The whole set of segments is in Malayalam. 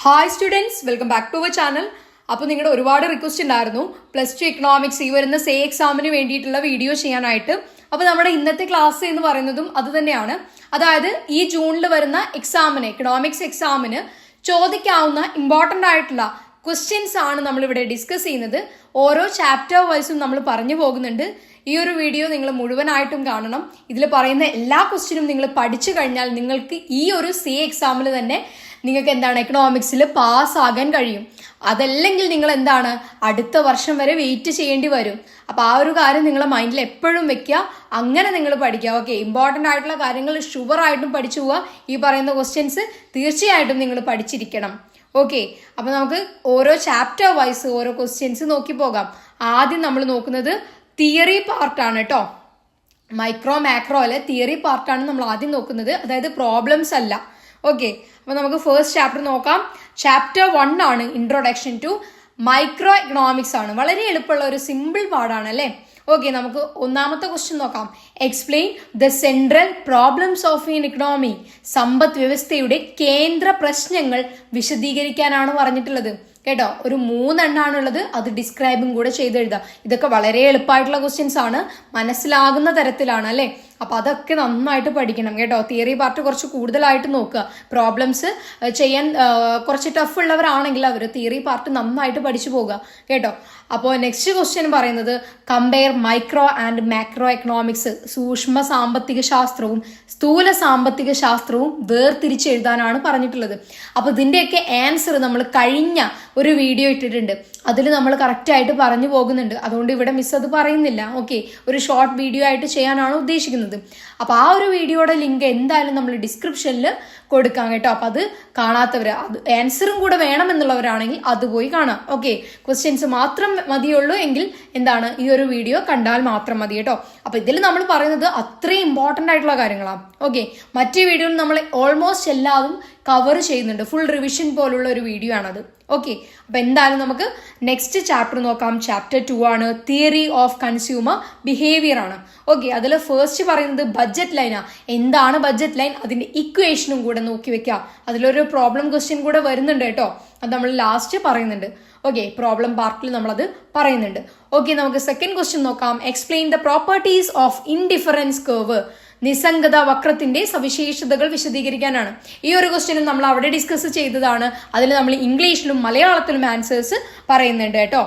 Hi students, welcome back to our channel. അപ്പോൾ നിങ്ങളുടെ ഒരുപാട് റിക്വസ്റ്റ് ഉണ്ടായിരുന്നു +2 എക്കണോമിക്സ് ഈ വരുന്ന സേ എക്സാമിന് വേണ്ടിയിട്ടുള്ള വീഡിയോ ചെയ്യാനായിട്ട്. അപ്പോൾ നമ്മുടെ ഇന്നത്തെ ക്ലാസ് എന്ന് പറയുന്നതും അത് തന്നെയാണ്. അതായത് ഈ ജൂണിൽ വരുന്ന എക്സാമിന്, എക്കണോമിക്സ് എക്സാമിന് ചോദിക്കാവുന്ന ഇമ്പോർട്ടൻ്റ് ആയിട്ടുള്ള ക്വസ്റ്റ്യൻസ് ആണ് നമ്മളിവിടെ ഡിസ്കസ് ചെയ്യുന്നത്. ഓരോ ചാപ്റ്റർ വൈസും നമ്മൾ പറഞ്ഞു പോകുന്നുണ്ട്. ഈ ഒരു വീഡിയോ നിങ്ങൾ മുഴുവനായിട്ടും കാണണം. ഇതിൽ പറയുന്ന എല്ലാ ക്വസ്റ്റ്യനും നിങ്ങൾ പഠിച്ചു കഴിഞ്ഞാൽ നിങ്ങൾക്ക് ഈ ഒരു സേ എക്സാമിൽ തന്നെ നിങ്ങൾക്ക് എന്താണ് എക്കണോമിക്സിൽ പാസ്സാകാൻ കഴിയും. അതല്ലെങ്കിൽ നിങ്ങൾ എന്താണ് അടുത്ത വർഷം വരെ വെയിറ്റ് ചെയ്യേണ്ടി വരും. അപ്പോൾ ആ ഒരു കാര്യം നിങ്ങളെ മൈൻഡിൽ എപ്പോഴും വെക്കുക. അങ്ങനെ നിങ്ങൾ പഠിക്കുക. ഓക്കെ, ഇമ്പോർട്ടൻ്റ് ആയിട്ടുള്ള കാര്യങ്ങൾ ഷുവറായിട്ടും പഠിച്ചു പോവുക. ഈ പറയുന്ന ക്വസ്റ്റ്യൻസ് തീർച്ചയായിട്ടും നിങ്ങൾ പഠിച്ചിരിക്കണം. ഓക്കെ, അപ്പോൾ നമുക്ക് ഓരോ ചാപ്റ്റർ വൈസ് ഓരോ ക്വസ്റ്റ്യൻസ് നോക്കി പോകാം. ആദ്യം നമ്മൾ നോക്കുന്നത് തിയറി പാർട്ടാണ് കേട്ടോ. മൈക്രോ മാക്രോ അല്ലെ, തിയറി പാർട്ടാണ് നമ്മൾ ആദ്യം നോക്കുന്നത്. അതായത് പ്രോബ്ലംസ് അല്ല. ഓക്കെ, അപ്പോൾ നമുക്ക് ഫസ്റ്റ് ചാപ്റ്റർ നോക്കാം. ചാപ്റ്റർ 1 ആണ്, ഇൻട്രൊഡക്ഷൻ ടു മൈക്രോ എക്കണോമിക്സ് ആണ്. വളരെ എളുപ്പമുള്ള ഒരു സിമ്പിൾ പാർട്ടാണ് അല്ലേ. ഓക്കെ, നമുക്ക് ഒന്നാമത്തെ ക്വസ്റ്റ്യൻ നോക്കാം. Explain the central problems of in economy. സമ്പദ് വ്യവസ്ഥയുടെ കേന്ദ്ര പ്രശ്നങ്ങൾ വിശദീകരിക്കാനാണ് പറഞ്ഞിട്ടുള്ളത് കേട്ടോ. ഒരു 3 എണ്ണാണുള്ളത്. അത് ഡിസ്ക്രൈബും കൂടെ ചെയ്തെഴുതാം. ഇതൊക്കെ വളരെ എളുപ്പമായിട്ടുള്ള ക്വസ്റ്റ്യൻസ് ആണ്, മനസ്സിലാകുന്ന തരത്തിലാണ് അല്ലേ. അപ്പൊ അതൊക്കെ നന്നായിട്ട് പഠിക്കണം കേട്ടോ. തിയറി പാർട്ട് കുറച്ച് കൂടുതലായിട്ട് നോക്കുക. പ്രോബ്ലംസ് ചെയ്യാൻ കുറച്ച് ടഫ് ഉള്ളവരാണെങ്കിൽ അവർ തിയറി പാർട്ട് നന്നായിട്ട് പഠിച്ചു പോകുക കേട്ടോ. അപ്പോൾ നെക്സ്റ്റ് ക്വസ്റ്റ്യൻ പറയുന്നത് compare micro and macro economics. സൂക്ഷ്മ സാമ്പത്തിക ശാസ്ത്രവും സ്ഥൂല സാമ്പത്തിക ശാസ്ത്രവും വേർതിരിച്ച് എഴുതാനാണ് പറഞ്ഞിട്ടുള്ളത്. അപ്പൊ ഇതിന്റെയൊക്കെ ആൻസർ നമ്മൾ കഴിഞ്ഞ ഒരു വീഡിയോ ഇട്ടിട്ടുണ്ട്. അതിൽ നമ്മൾ കറക്റ്റായിട്ട് പറഞ്ഞു പോകുന്നുണ്ട്. അതുകൊണ്ട് ഇവിടെ മിസ് അത് പറയുന്നില്ല. ഓക്കെ, ഒരു ഷോർട്ട് വീഡിയോ ആയിട്ട് ചെയ്യാനാണ് ഉദ്ദേശിക്കുന്നത്. അപ്പൊ ആ ഒരു വീഡിയോയുടെ ലിങ്ക് എന്തായാലും നമ്മൾ ഡിസ്ക്രിപ്ഷനിൽ കൊടുക്കാം കേട്ടോ. അപ്പൊ അത് കാണാത്തവര്, അത് ആൻസറും കൂടെ വേണമെന്നുള്ളവരാണെങ്കിൽ അത് പോയി കാണാം. ഓക്കെ, ക്വസ്റ്റ്യൻസ് മാത്രം മതിയുള്ളൂ എങ്കിൽ എന്താണ് ഈ ഒരു വീഡിയോ കണ്ടാൽ മാത്രം മതി കേട്ടോ. അപ്പൊ ഇതിൽ നമ്മൾ പറയുന്നത് അത്രയും ഇമ്പോർട്ടൻ്റ് ആയിട്ടുള്ള കാര്യങ്ങളാണ്. ഓക്കെ, മറ്റേ വീഡിയോയിൽ നമ്മൾ ഓൾമോസ്റ്റ് എല്ലാതും കവർ ചെയ്യുന്നുണ്ട്. ഫുൾ റിവിഷൻ പോലുള്ള ഒരു വീഡിയോ ആണത്. ഓക്കെ, അപ്പൊ എന്തായാലും നമുക്ക് നെക്സ്റ്റ് ചാപ്റ്റർ നോക്കാം. ചാപ്റ്റർ 2 ആണ്, തിയറി ഓഫ് കൺസ്യൂമർ ബിഹേവിയർ ആണ്. ഓക്കെ, അതിൽ ഫസ്റ്റ് പറയുന്നത് ബഡ്ജറ്റ് ലൈനാ. എന്താണ് ബഡ്ജറ്റ് ലൈൻ, അതിന്റെ ഇക്വേഷനും കൂടെ നോക്കി വെക്കുക. അതിലൊരു പ്രോബ്ലം ക്വസ്റ്റ്യൻ കൂടെ വരുന്നുണ്ട് കേട്ടോ. അത് നമ്മൾ ലാസ്റ്റ് പറയുന്നുണ്ട്. ഓക്കെ, പ്രോബ്ലം പാർട്ടിൽ നമ്മളത് പറയുന്നുണ്ട്. ഓക്കെ, നമുക്ക് സെക്കൻഡ് ക്വസ്റ്റ്യൻ നോക്കാം. Explain the properties of indifference curve. നിസ്സംഗത വക്രത്തിന്റെ സവിശേഷതകൾ വിശദീകരിക്കാനാണ്. ഈ ഒരു ക്വസ്റ്റ്യനും നമ്മൾ അവിടെ ഡിസ്കസ് ചെയ്തതാണ്. അതിൽ നമ്മൾ ഇംഗ്ലീഷിലും മലയാളത്തിലും ആൻസേഴ്സ് പറയുന്നുണ്ട് കേട്ടോ.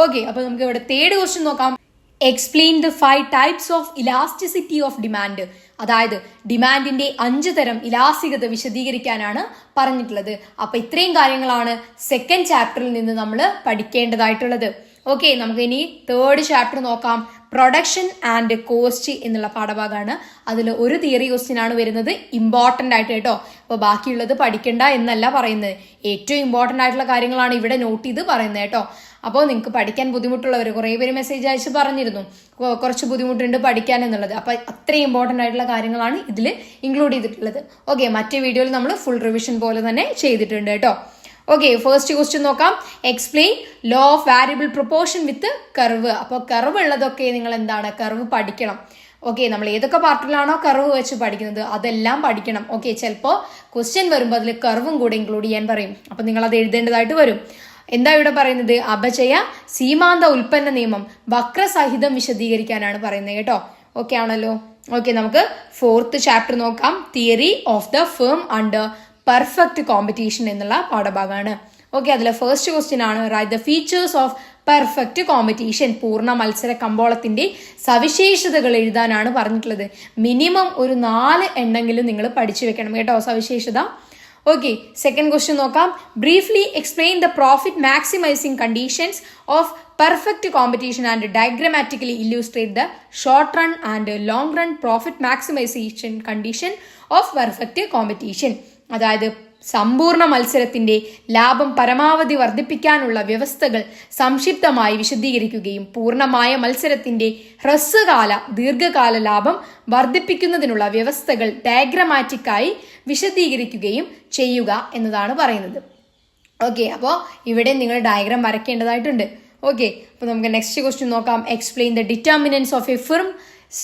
ഓക്കെ, അപ്പൊ നമുക്ക് ഇവിടെ തേർഡ് ക്വസ്റ്റ്യൻ നോക്കാം. Explain the 5 types of elasticity of demand. അതായത് ഡിമാൻഡിന്റെ 5 തരം ഇലാസ്തികത വിശദീകരിക്കാനാണ് പറഞ്ഞിട്ടുള്ളത്. അപ്പൊ ഇത്രയും കാര്യങ്ങളാണ് സെക്കൻഡ് ചാപ്റ്ററിൽ നിന്ന് നമ്മൾ പഠിക്കേണ്ടതായിട്ടുള്ളത്. ഓക്കെ, നമുക്ക് ഇനി തേർഡ് ചാപ്റ്റർ നോക്കാം. പ്രൊഡക്ഷൻ ആൻഡ് കോസ്റ്റ് എന്നുള്ള പാഠഭാഗമാണ്. അതിൽ ഒരു തിയറി ക്വസ്റ്റ്യൻ ആണ് വരുന്നത്, ഇമ്പോർട്ടൻ്റ് ആയിട്ട് കേട്ടോ. അപ്പോൾ ബാക്കിയുള്ളത് പഠിക്കണ്ട എന്നല്ല പറയുന്നത്, ഏറ്റവും ഇമ്പോർട്ടൻ്റ് ആയിട്ടുള്ള കാര്യങ്ങളാണ് ഇവിടെ നോട്ട് ചെയ്ത് പറയുന്നത് കേട്ടോ. അപ്പോൾ നിങ്ങൾക്ക് പഠിക്കാൻ ബുദ്ധിമുട്ടുള്ളവർ കുറേ പേര് മെസ്സേജ് അയച്ച് പറഞ്ഞിരുന്നു കുറച്ച് ബുദ്ധിമുട്ടുണ്ട് പഠിക്കാൻ എന്നുള്ളത്. അപ്പോൾ അത്രയും ഇമ്പോർട്ടൻ്റ് ആയിട്ടുള്ള കാര്യങ്ങളാണ് ഇതിൽ ഇൻക്ലൂഡ് ചെയ്തിട്ടുള്ളത്. ഓക്കെ, മറ്റേ വീഡിയോയിൽ നമ്മൾ ഫുൾ റിവിഷൻ പോലെ തന്നെ ചെയ്തിട്ടുണ്ട് കേട്ടോ. ഓക്കെ, ഫസ്റ്റ് ക്വസ്റ്റ്യൻ നോക്കാം. Explain law of variable proportion with curve. അപ്പോൾ കർവ് ഉള്ളതൊക്കെ നിങ്ങൾ എന്താണ് കർവ് പഠിക്കണം. ഓക്കെ, നമ്മൾ ഏതൊക്കെ പാർട്ടിലാണോ കർവ് വെച്ച് പഠിക്കുന്നത് അതെല്ലാം പഠിക്കണം. ഓക്കെ, ചിലപ്പോൾ ക്വസ്റ്റ്യൻ വരുമ്പോൾ അതിൽ കർവും കൂടെ ഇൻക്ലൂഡ് ചെയ്യാൻ പറയും. അപ്പം നിങ്ങൾ അത് എഴുതേണ്ടതായിട്ട് വരും. എന്താ ഇവിടെ പറയുന്നത്, അപചയ സീമാന്ത ഉൽപ്പന്ന നിയമം വക്രസഹിതം വിശദീകരിക്കാനാണ് പറയുന്നത് കേട്ടോ. ഓക്കെ ആണല്ലോ. ഓക്കെ, നമുക്ക് ഫോർത്ത് ചാപ്റ്റർ നോക്കാം. Theory of the firm under perfect competition എന്നുള്ള പാഠഭാഗമാണ്. ഓക്കെ, അതിലെ ഫസ്റ്റ് ക്വസ്റ്റ്യൻ ആണ് write the features of perfect competition. പൂർണ്ണ മത്സര കമ്പോളത്തിന്റെ സവിശേഷതകൾ എഴുതാനാണ് പറഞ്ഞിട്ടുള്ളത്. മിനിമം ഒരു 4 എണ്ണെങ്കിലും നിങ്ങൾ പഠിച്ചു വെക്കണം കേട്ടോ, സവിശേഷത. ഓക്കെ, സെക്കൻഡ് ക്വസ്റ്റ്യൻ നോക്കാം. Briefly explain the profit maximising conditions of perfect competition and diagrammatically illustrate the short run and long run profit maximisation condition of perfect competition. അതായത് സമ്പൂർണ്ണ മത്സരത്തിന്റെ ലാഭം പരമാവധി വർദ്ധിപ്പിക്കാനുള്ള വ്യവസ്ഥകൾ സംക്ഷിപ്തമായി വിശദീകരിക്കുകയും പൂർണ്ണമായ മത്സരത്തിന്റെ ഹ്രസ്വകാല ദീർഘകാല ലാഭം വർദ്ധിപ്പിക്കുന്നതിനുള്ള വ്യവസ്ഥകൾ ഡയഗ്രമാറ്റിക്കായി വിശദീകരിക്കുകയും ചെയ്യുക എന്നതാണ് പറയുന്നത്. ഓക്കെ, അപ്പോൾ ഇവിടെ നിങ്ങൾ ഡയഗ്രാം വരയ്ക്കേണ്ടതായിട്ടുണ്ട്. ഓക്കെ, അപ്പോൾ നമുക്ക് നെക്സ്റ്റ് ക്വസ്റ്റ്യൻ നോക്കാം. Explain the determinants of a firm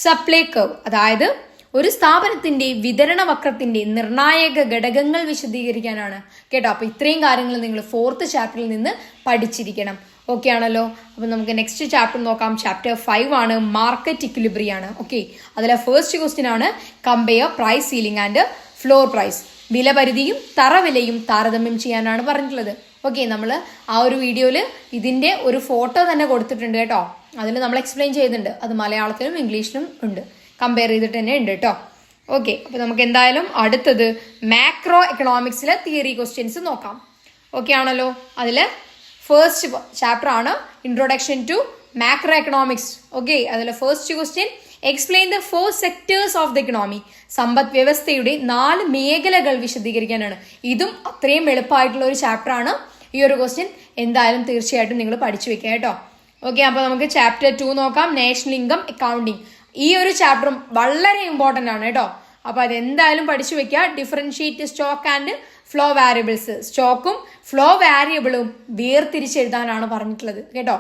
supply curve. അതായത് ഒരു സ്ഥാപനത്തിന്റെ വിതരണ വക്രത്തിന്റെ നിർണായക ഘടകങ്ങൾ വിശദീകരിക്കാനാണ് കേട്ടോ. അപ്പൊ ഇത്രയും കാര്യങ്ങൾ നിങ്ങൾ 4th ചാപ്റ്ററിൽ നിന്ന് പഠിച്ചിരിക്കണം. ഓക്കെ ആണല്ലോ. അപ്പൊ നമുക്ക് നെക്സ്റ്റ് ചാപ്റ്റർ നോക്കാം. ചാപ്റ്റർ 5 ആണ്, മാർക്കറ്റ് ഇക്വിലിബ്രിയം ആണ്. ഓക്കെ, അതിലെ ഫസ്റ്റ് ക്വസ്റ്റ്യൻ ആണ് compare price ceiling and floor price. വിലപരിധിയും തറവിലയും താരതമ്യം ചെയ്യാനാണ് പറഞ്ഞിട്ടുള്ളത്. ഓക്കെ, നമ്മൾ ആ ഒരു വീഡിയോയിൽ ഇതിന്റെ ഒരു ഫോട്ടോ തന്നെ കൊടുത്തിട്ടുണ്ട് കേട്ടോ. അതിൽ നമ്മൾ എക്സ്പ്ലെയിൻ ചെയ്യുന്നുണ്ട്. അത് മലയാളത്തിലും ഇംഗ്ലീഷിലും ഉണ്ട്, കമ്പയർ ചെയ്തിട്ട് തന്നെ ഉണ്ട് കേട്ടോ. ഓക്കെ, അപ്പോൾ നമുക്ക് എന്തായാലും അടുത്തത് മാക്രോ എക്കണോമിക്സിലെ തിയറി ക്വസ്റ്റ്യൻസ് നോക്കാം. ഓക്കെ ആണല്ലോ. അതിൽ ഫസ്റ്റ് ചാപ്റ്റർ ആണ് introduction to macro economics. Okay, അതിലെ first question explain the 4 sectors of the economy. സമ്പദ് വ്യവസ്ഥയുടെ 4 മേഖലകൾ വിശദീകരിക്കാനാണ്. ഇതും അത്രയും എളുപ്പമായിട്ടുള്ള ഒരു ചാപ്റ്റർ ആണ്. ഈ ഒരു ക്വസ്റ്റ്യൻ എന്തായാലും തീർച്ചയായിട്ടും നിങ്ങൾ പഠിച്ചു വെക്കുക കേട്ടോ. ഓക്കെ, അപ്പോൾ നമുക്ക് ചാപ്റ്റർ 2 നോക്കാം, നാഷണൽ ഇൻകം അക്കൗണ്ടിങ്. ഈ ഒരു ചാപ്റ്ററും വളരെ ഇമ്പോർട്ടൻ്റ് ആണ് കേട്ടോ. അപ്പോൾ അതെന്തായാലും പഠിച്ചു വെക്കുക. Differentiate stock and flow variables. സ്റ്റോക്കും ഫ്ലോ വാരിയബിളും വേർതിരിച്ചെഴുതാനാണ് പറഞ്ഞിട്ടുള്ളത് കേട്ടോ.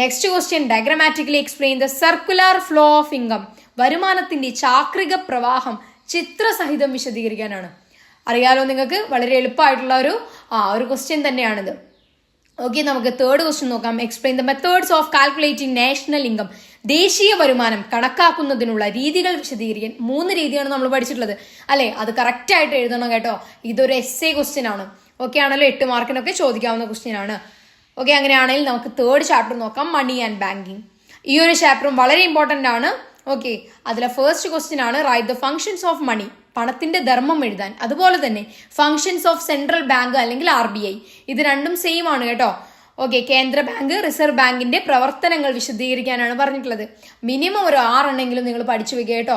Next question diagrammatically explain the circular flow of income. വരുമാനത്തിന്റെ ചാക്രിക പ്രവാഹം ചിത്രസഹിതം വിശദീകരിക്കാനാണ്. അറിയാലോ നിങ്ങൾക്ക്, വളരെ എളുപ്പമായിട്ടുള്ള ഒരു ക്വസ്റ്റ്യൻ തന്നെയാണിത്. ഓക്കെ, നമുക്ക് തേർഡ് ക്വസ്റ്റ്യൻ നോക്കാം. Explain the methods of calculating national income. ദേശീയ വരുമാനം കണക്കാക്കുന്നതിനുള്ള രീതികൾ വിശദീകരിക്കാൻ 3 രീതിയാണ് നമ്മൾ പഠിച്ചിട്ടുള്ളത് അല്ലെ. അത് കറക്റ്റ് ആയിട്ട് എഴുതണം കേട്ടോ. ഇതൊരു എസ്സേ ക്വസ്റ്റ്യൻ ആണ്. ഓക്കെ ആണല്ലോ, 8 മാർക്കിനൊക്കെ ചോദിക്കാവുന്ന ക്വസ്റ്റ്യൻ ആണ്. ഓക്കെ, അങ്ങനെയാണെങ്കിൽ നമുക്ക് തേർഡ് ചാപ്റ്റർ നോക്കാം, മണി ആൻഡ് ബാങ്കിങ്. ഈ ഒരു ചാപ്റ്ററും വളരെ ഇമ്പോർട്ടൻ്റ് ആണ്. ഓക്കെ, അതിലെ ഫസ്റ്റ് ക്വസ്റ്റ്യൻ ആണ് write the functions of money. പണത്തിന്റെ ധർമ്മം എഴുതാൻ. അതുപോലെ തന്നെ ഫങ്ഷൻസ് ഓഫ് സെൻട്രൽ ബാങ്ക് അല്ലെങ്കിൽ RBI. ഇത് രണ്ടും സെയിം ആണ് കേട്ടോ. ഓക്കെ, കേന്ദ്ര ബാങ്ക്, റിസർവ് ബാങ്കിന്റെ പ്രവർത്തനങ്ങൾ വിശദീകരിക്കാനാണ് പറഞ്ഞിട്ടുള്ളത്. മിനിമം ഒരു 6 എണ്ണെങ്കിലും നിങ്ങൾ പഠിച്ചു വെക്കുക കേട്ടോ.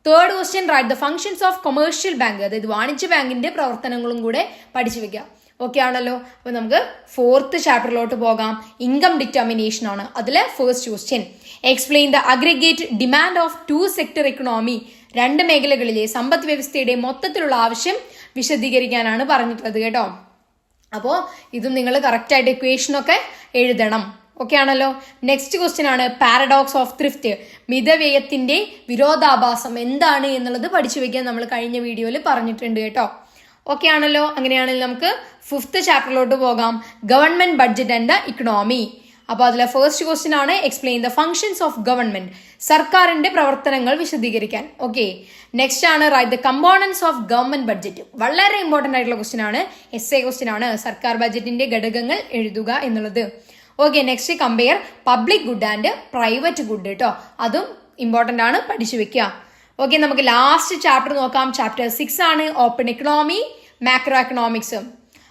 Third question write the functions of commercial bank. അതായത് വാണിജ്യ ബാങ്കിന്റെ പ്രവർത്തനങ്ങളും കൂടെ പഠിച്ചു വെക്കുക. ഓക്കെ ആണല്ലോ. അപ്പൊ നമുക്ക് 4th ചാപ്റ്ററിലോട്ട് പോകാം. ഇൻകം ഡിറ്റർമിനേഷൻ ആണ് അതിലെ first question. Explain the aggregate demand of 2 sector economy. 2 മേഖലകളിലെ സമ്പദ് വ്യവസ്ഥയുടെ മൊത്തത്തിലുള്ള ആവശ്യം വിശദീകരിക്കാനാണ് പറഞ്ഞിട്ടുള്ളത് കേട്ടോ. അപ്പോൾ ഇതും നിങ്ങൾ കറക്റ്റ് ആയിട്ട് ഇക്വേഷൻ ഒക്കെ എഴുതണം. ഓക്കെ ആണല്ലോ. നെക്സ്റ്റ് ക്വസ്റ്റ്യൻ ആണ് പാരഡോക്സ് ഓഫ് ത്രിഫ്റ്റ്. മിതവ്യയത്തിന്റെ വിരോധാഭാസം എന്താണ് എന്നുള്ളത് പഠിച്ചു വെക്കാൻ നമ്മൾ കഴിഞ്ഞ വീഡിയോയിൽ പറഞ്ഞിട്ടുണ്ട് കേട്ടോ. ഓക്കെ ആണല്ലോ. അങ്ങനെയാണെങ്കിൽ നമുക്ക് 5th ചാപ്റ്ററിലോട്ട് പോകാം, government budget and the economy. അപ്പോൾ അതിലെ ഫസ്റ്റ് ക്വസ്റ്റ്യൻ ആണ് explain the functions of government. സർക്കാരിന്റെ പ്രവർത്തനങ്ങൾ വിശദീകരിക്കാൻ. ഓക്കെ, നെക്സ്റ്റ് ആണ് write the components of government budget. വളരെ ഇമ്പോർട്ടന്റ് ആയിട്ടുള്ള ക്വസ്റ്റ്യൻ ആണ്, എസ്സേ ക്വസ്റ്റ്യൻ ആണ്. സർക്കാർ ബഡ്ജറ്റിന്റെ ഘടകങ്ങൾ എഴുതുക എന്നുള്ളത്. Okay, next compare public good and private good കേട്ടോ. അതും ഇമ്പോർട്ടന്റ് ആണ്, പഠിച്ചു വെക്കുക. ഓക്കെ, നമുക്ക് ലാസ്റ്റ് ചാപ്റ്റർ നോക്കാം. ചാപ്റ്റർ 6 ആണ് ഓപ്പൺ എക്കണോമി, മാക്രോ എക്കണോമിക്സ്.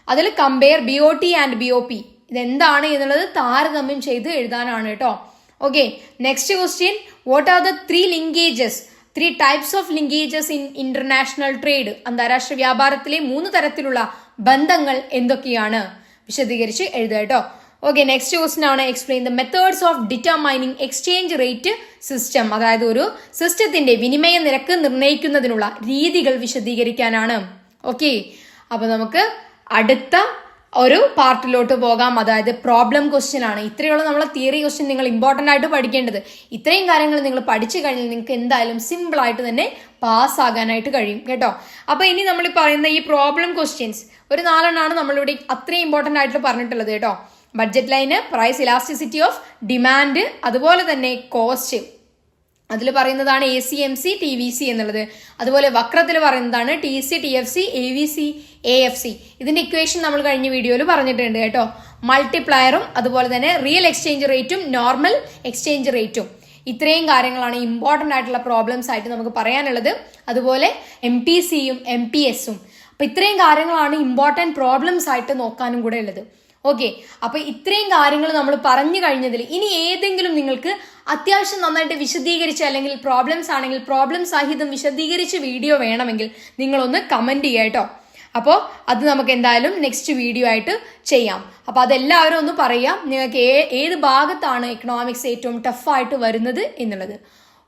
അതിൽ കമ്പയർ BOT ആൻഡ് BOP. ഇതെന്താണ് എന്നുള്ളത് താരതമ്യം ചെയ്ത് എഴുതാനാണ് കേട്ടോ. Okay, next question what are the 3 linkages, 3 types of linkages in international trade. അന്താരാഷ്ട്ര വ്യാപാരത്തിലെ 3 തരത്തിലുള്ള ബന്ധങ്ങൾ എന്തൊക്കെയാണ് വിശദീകരിച്ച് എഴുതുക കേട്ടോ. ഓക്കെ, നെക്സ്റ്റ് ക്വസ്റ്റ്യൻ ആണ് explain the methods of determining exchange rate system. അതായത് ഒരു സിസ്റ്റത്തിന്റെ വിനിമയ നിരക്ക് നിർണ്ണയിക്കുന്നതിനുള്ള രീതികൾ വിശദീകരിക്കാനാണ്. ഓക്കെ, അപ്പൊ നമുക്ക് അടുത്ത ഒരു പാർട്ടിലോട്ട് പോകാം. അതായത് പ്രോബ്ലം ക്വസ്റ്റ്യൻ ആണ്. ഇത്രയുള്ള നമ്മളെ തിയറി ക്വസ്റ്റ്യൻ നിങ്ങൾ ഇമ്പോർട്ടൻ്റ് ആയിട്ട് പഠിക്കേണ്ടത്. ഇത്രയും കാര്യങ്ങൾ നിങ്ങൾ പഠിച്ചു കഴിഞ്ഞാൽ നിങ്ങൾക്ക് എന്തായാലും സിമ്പിൾ ആയിട്ട് തന്നെ പാസ് ആകാനായിട്ട് കഴിയും കേട്ടോ. അപ്പൊ ഇനി നമ്മൾ പറയുന്ന ഈ പ്രോബ്ലം ക്വസ്റ്റ്യൻസ് ഒരു 4 എണ്ണമാണ് നമ്മളിവിടെ അത്രയും ഇമ്പോർട്ടൻ്റ് ആയിട്ട് പറഞ്ഞിട്ടുള്ളത് കേട്ടോ. Budget line, price elasticity of demand, അതുപോലെ തന്നെ കോസ്റ്റ്. അതിൽ പറയുന്നതാണ് ACMC TVC എന്നുള്ളത്. അതുപോലെ വക്രത്തിൽ പറയുന്നതാണ് TC TFC AVC AFC. ഇതിന്റെ ഇക്വേഷൻ നമ്മൾ കഴിഞ്ഞ വീഡിയോയിൽ പറഞ്ഞിട്ടുണ്ട് കേട്ടോ. മൾട്ടിപ്ലയറും അതുപോലെ തന്നെ റിയൽ എക്സ്ചേഞ്ച് റേറ്റും നോർമൽ എക്സ്ചേഞ്ച് റേറ്റും. ഇത്രയും കാര്യങ്ങളാണ് ഇമ്പോർട്ടൻ്റ് ആയിട്ടുള്ള പ്രോബ്ലംസ് ആയിട്ട് നമുക്ക് പറയാനുള്ളത്. അതുപോലെ MPCയും MPSഉം. അപ്പൊ ഇത്രയും കാര്യങ്ങളാണ് ഇമ്പോർട്ടൻറ്റ് പ്രോബ്ലംസ് ആയിട്ട് നോക്കാനും കൂടെ ഉള്ളത്. ഓക്കെ, അപ്പൊ ഇത്രയും കാര്യങ്ങൾ നമ്മൾ പറഞ്ഞു കഴിഞ്ഞതിൽ ഇനി ഏതെങ്കിലും നിങ്ങൾക്ക് അത്യാവശ്യം നന്നായിട്ട് വിശദീകരിച്ച് അല്ലെങ്കിൽ പ്രോബ്ലംസ് ആണെങ്കിൽ പ്രോബ്ലം സഹിതം വിശദീകരിച്ച് വീഡിയോ വേണമെങ്കിൽ നിങ്ങളൊന്ന് കമന്റ് ചെയ്യുക കേട്ടോ. അപ്പോൾ അത് നമുക്ക് എന്തായാലും നെക്സ്റ്റ് വീഡിയോ ആയിട്ട് ചെയ്യാം. അപ്പോൾ അതെല്ലാവരും ഒന്ന് പറയാം, നിങ്ങൾക്ക് ഏത് ഭാഗത്താണ് എക്കണോമിക്സ് ഏറ്റവും ടഫായിട്ട് വരുന്നത് എന്നുള്ളത്.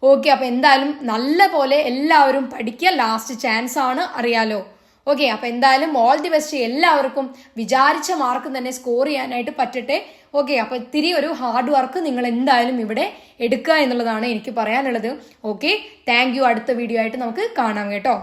ഓക്കെ, അപ്പോൾ എന്തായാലും നല്ല പോലെ എല്ലാവരും പഠിക്കുക. ലാസ്റ്റ് ചാൻസ് ആണ്, അറിയാലോ. ഓക്കെ, അപ്പോൾ എന്തായാലും ഓൾ ദി ബെസ്റ്റ്. എല്ലാവർക്കും വിചാരിച്ച മാർക്ക് തന്നെ സ്കോർ ചെയ്യാനായിട്ട് പറ്റട്ടെ. ഓക്കെ, അപ്പോൾ ഇത്തിരി ഒരു ഹാർഡ് വർക്ക് നിങ്ങൾ എന്തായാലും ഇവിടെ എടുക്കുക എന്നുള്ളതാണ് എനിക്ക് പറയാനുള്ളത്. Okay, thank you. അടുത്ത വീഡിയോ ആയിട്ട് നമുക്ക് കാണാം കേട്ടോ.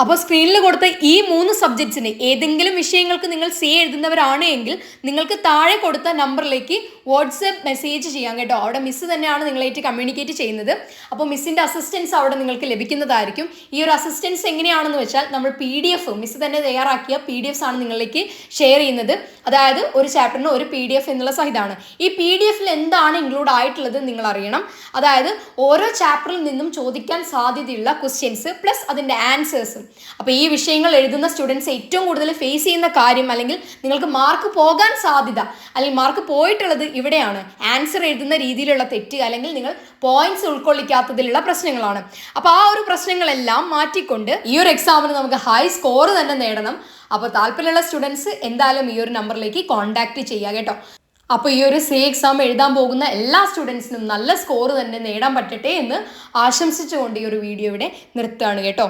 അപ്പോൾ സ്ക്രീനിൽ കൊടുത്ത ഈ 3 സബ്ജക്ട്സിന് ഏതെങ്കിലും വിഷയങ്ങൾക്ക് നിങ്ങൾ സി എഴുതുന്നവരാണ് എങ്കിൽ നിങ്ങൾക്ക് താഴെ കൊടുത്ത നമ്പറിലേക്ക് വാട്സ്ആപ്പ് മെസ്സേജ് ചെയ്യാം കേട്ടോ. അവിടെ മിസ് തന്നെയാണ് നിങ്ങളായിട്ട് കമ്മ്യൂണിക്കേറ്റ് ചെയ്യുന്നത്. അപ്പോൾ മിസ്സിൻ്റെ അസിസ്റ്റൻസ് അവിടെ നിങ്ങൾക്ക് ലഭിക്കുന്നതായിരിക്കും. ഈ ഒരു അസിസ്റ്റൻസ് എങ്ങനെയാണെന്ന് വെച്ചാൽ നമ്മൾ PDF മിസ് തന്നെ തയ്യാറാക്കിയ PDFs ആണ് നിങ്ങളിലേക്ക് ഷെയർ ചെയ്യുന്നത്. അതായത് ഒരു ചാപ്റ്ററിന് ഒരു PDF എന്നുള്ള സഹിതമാണ്. ഈ PDFൽ എന്താണ് ഇൻക്ലൂഡ് ആയിട്ടുള്ളത് നിങ്ങൾ അറിയണം. അതായത് ഓരോ ചാപ്റ്ററിൽ നിന്നും ചോദിക്കാൻ സാധ്യതയുള്ള ക്വസ്റ്റ്യൻസ് പ്ലസ് അതിൻ്റെ ആൻസേഴ്സും. അപ്പോൾ ഈ വിഷയങ്ങൾ എഴുതുന്ന സ്റ്റുഡൻസ് ഏറ്റവും കൂടുതൽ ഫേസ് ചെയ്യുന്ന കാര്യം, അല്ലെങ്കിൽ നിങ്ങൾക്ക് മാർക്ക് പോകാൻ സാധ്യത, അല്ലെങ്കിൽ മാർക്ക് പോയിട്ടുള്ളത് ഇവിടെയാണ്. ആൻസർ എഴുതുന്ന രീതിയിലുള്ള തെറ്റ്, അല്ലെങ്കിൽ നിങ്ങൾ പോയിന്റ്സ് ഉൾക്കൊള്ളിക്കാത്തതിലുള്ള പ്രശ്നങ്ങളാണ്. അപ്പോൾ ആ ഒരു പ്രശ്നങ്ങളെല്ലാം മാറ്റിക്കൊണ്ട് ഈ ഒരു എക്സാമിന് നമുക്ക് ഹൈ സ്കോർ തന്നെ നേടണം. അപ്പോൾ താല്പര്യമുള്ള സ്റ്റുഡൻസ് എന്തായാലും ഈ ഒരു നമ്പറിലേക്ക് കോൺടാക്ട് ചെയ്യുക കേട്ടോ. അപ്പോൾ ഈ ഒരു സേ എക്സാം എഴുതാൻ പോകുന്ന എല്ലാ സ്റ്റുഡൻസിനും നല്ല സ്കോർ തന്നെ നേടാൻ പറ്റട്ടെ എന്ന് ആശംസിച്ചുകൊണ്ട് ഈ ഒരു വീഡിയോ ഇവിടെ നിർത്തുകയാണ് കേട്ടോ.